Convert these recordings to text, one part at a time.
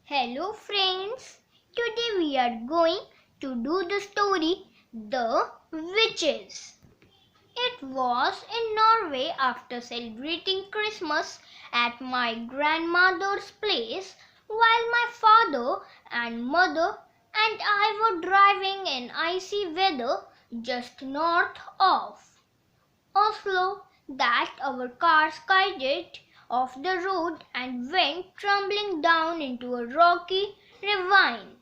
Hello friends, today we are going to do the story The Witches. It was in Norway after celebrating Christmas at my grandmother's place while my father and mother and I were driving in icy weather just north of Oslo that our car skidded off the road and went tumbling down into a rocky ravine.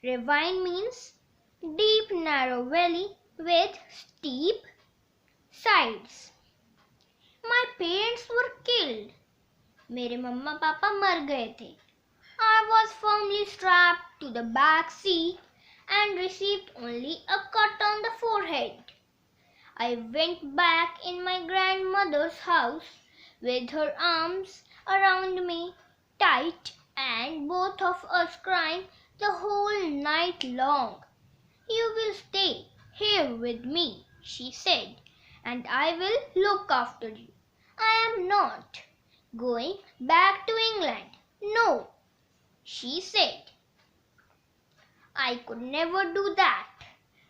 Ravine means deep narrow valley with steep sides. My parents were killed. मेरे मम्मा पापा मर गए थे. I was firmly strapped to the back seat and received only a cut on the forehead. I went back in my grandmother's house with her arms around me tight and both of us crying the whole night long. You will stay here with me, she said, and I will look after you. I am not going back to England. No, she said. I could never do that.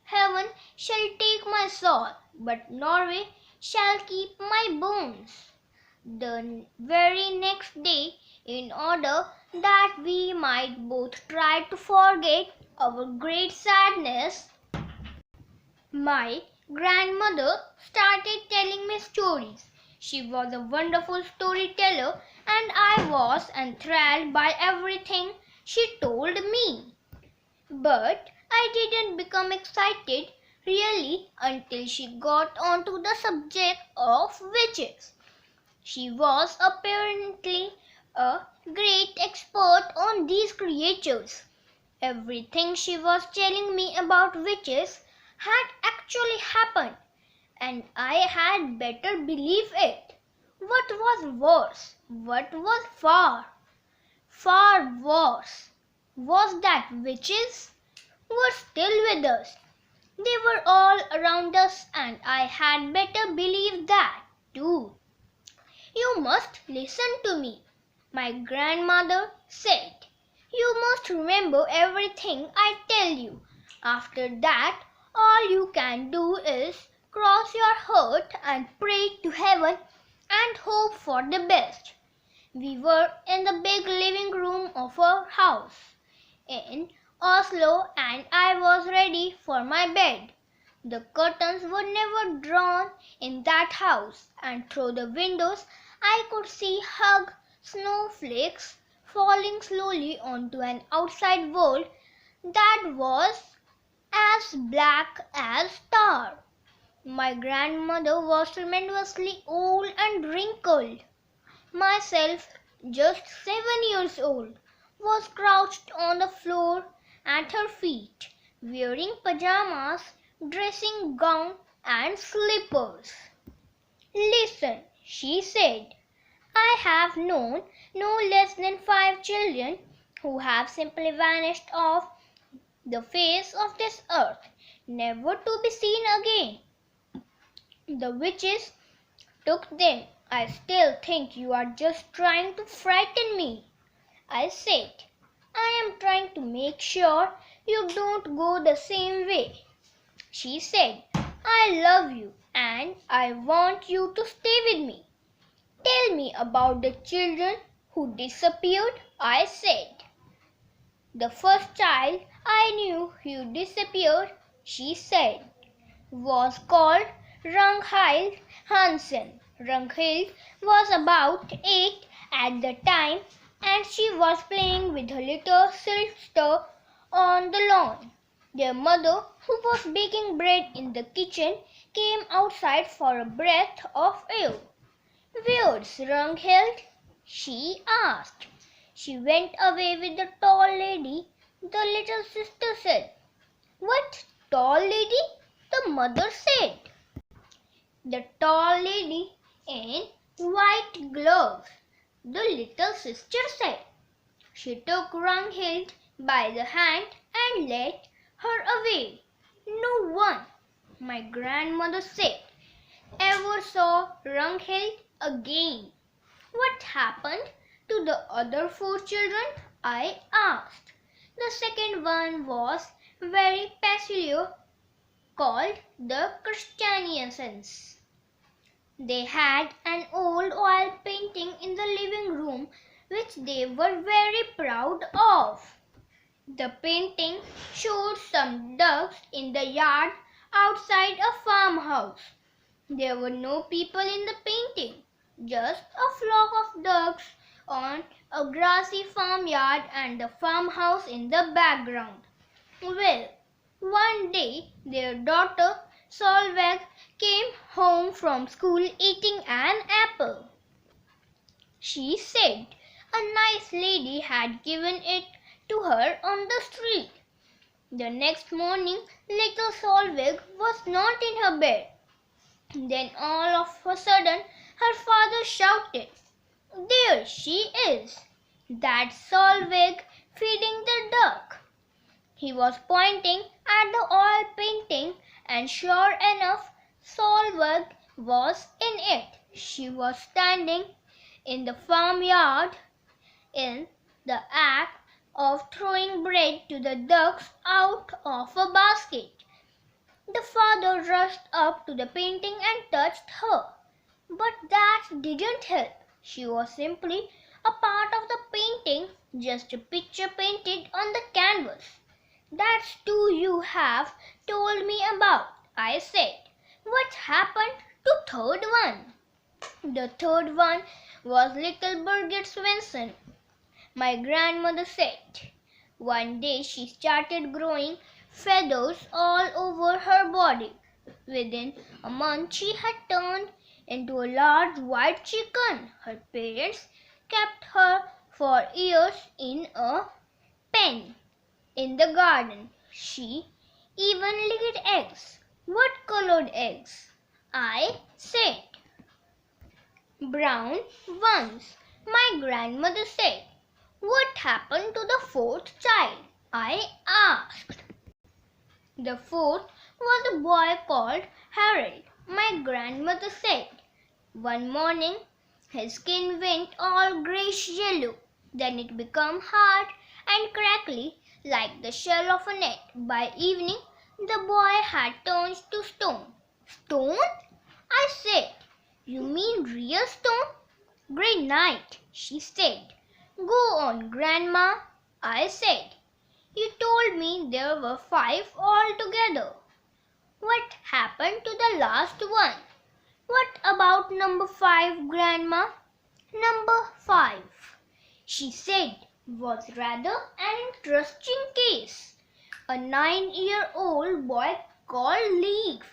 Heaven shall take my soul, but Norway shall keep my bones. The very next day, in order that we might both try to forget our great sadness, my grandmother started telling me stories. She was a wonderful storyteller, and I was enthralled by everything she told me. But I didn't become excited really until she got onto the subject of witches. She was apparently a great expert on these creatures. Everything she was telling me about witches had actually happened, and I had better believe it. What was worse, what was far worse, was that witches were still with us. They were all around us, and I had better believe that too. You must listen to me, my grandmother said. You must remember everything I tell you. After that, all you can do is cross your heart and pray to heaven and hope for the best. We were in the big living room of our house in Oslo, and I was ready for my bed. The curtains were never drawn in that house, and through the windows I could see hug snowflakes falling slowly onto an outside world that was as black as tar. My grandmother was tremendously old and wrinkled. Myself, just 7 years old, was crouched on the floor at her feet, wearing pajamas, dressing gown, and slippers. Listen, she said. I have known no less than 5 children who have simply vanished off the face of this earth, never to be seen again. The witches took them. I still think you are just trying to frighten me, I said. I am trying to make sure you don't go the same way. She said, I love you and I want you to stay with me. Tell me about the children who disappeared, I said. The first child I knew who disappeared, she said, was called Ragnhild Hansen. Ragnhild was about 8 at the time, and she was playing with her little sister on the lawn. Their mother, who was baking bread in the kitchen, came outside for a breath of air. Where's Ragnhild? She asked. She went away with the tall lady, the little sister said. What tall lady? The mother said. The tall lady in white gloves, the little sister said. She took Ragnhild by the hand and led her away. No one, my grandmother said, ever saw Ragnhild again. What happened to the other 4 children? I asked. The second one was very peculiar, called the Christianisms. They had an old oil painting in the living room which they were very proud of. The painting showed some ducks in the yard outside a farmhouse. There were no people in the painting, just a flock of ducks on a grassy farmyard and the farmhouse in the background. Well, one day their daughter Solveig came home from school eating an apple. She said a nice lady had given it to her on the street. The next morning, little Solveig was not in her bed. Then all of a sudden her father shouted, "There she is! That's Solveig feeding the duck." He was pointing at the oil painting, and sure enough, Solveig was in it. She was standing in the farmyard in the act of throwing bread to the ducks out of a basket. The father rushed up to the painting and touched her. But that didn't help. She was simply a part of the painting, just a picture painted on the canvas. "That's two you have told me about," I said. "What happened to third one?" "The third one was little Birgit Svensson," my grandmother said. "One day she started growing feathers all over her body. Within a month she had turned into a large white chicken. Her parents kept her for years in a pen in the garden. She even laid eggs." "What colored eggs?" I said. "Brown ones," my grandmother said. "What happened to the fourth child?" I asked. "The fourth was a boy called Harold," my grandmother said. "One morning his skin went all greyish yellow. Then it became hard and crackly like the shell of a net. By evening the boy had turned to stone." "Stone?" I said. "You mean real stone?" "Great night," she said. "Go on, Grandma," I said. "You told me there were 5 altogether. What happened to the last one?" "What about number 5, Grandma?" "Number 5," she said, "was rather an interesting case. A 9-year-old boy called Leaf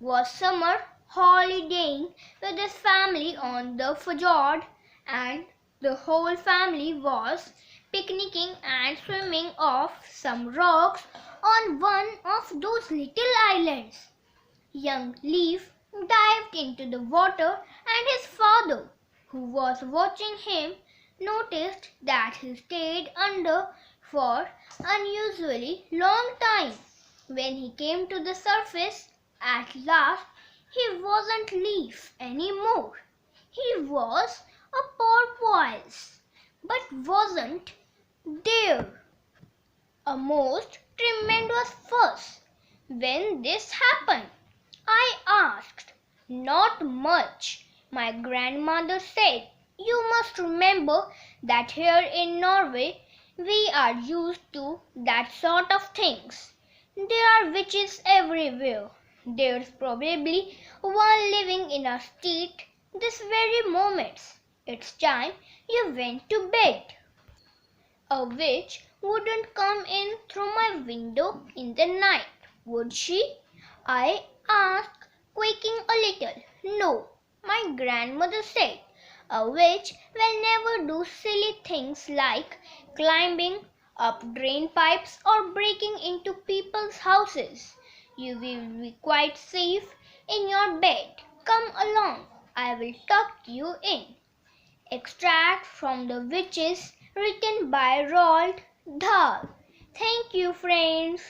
was summer holidaying with his family on the fjord, and the whole family was picnicking and swimming off some rocks on one of those little islands. Young Leaf dived into the water, and his father, who was watching him, noticed that he stayed under for unusually long time. When he came to the surface at last, he wasn't Leaf any more. He was a porpoise, but wasn't there." A most tremendous fuss. "When this happened?" I asked. "Not much," my grandmother said. "You must remember that here in Norway we are used to that sort of things. There are witches everywhere. There's probably one living in our street this very moment. It's time you went to bed." "A witch wouldn't come in through my window in the night, would she?" I asked, quaking a little. "No," my grandmother said. "A witch will never do silly things like climbing up drain pipes or breaking into people's houses. You will be quite safe in your bed. Come along, I will tuck you in." Extract from The Witches, written by Roald Dahl. Thank you, friends.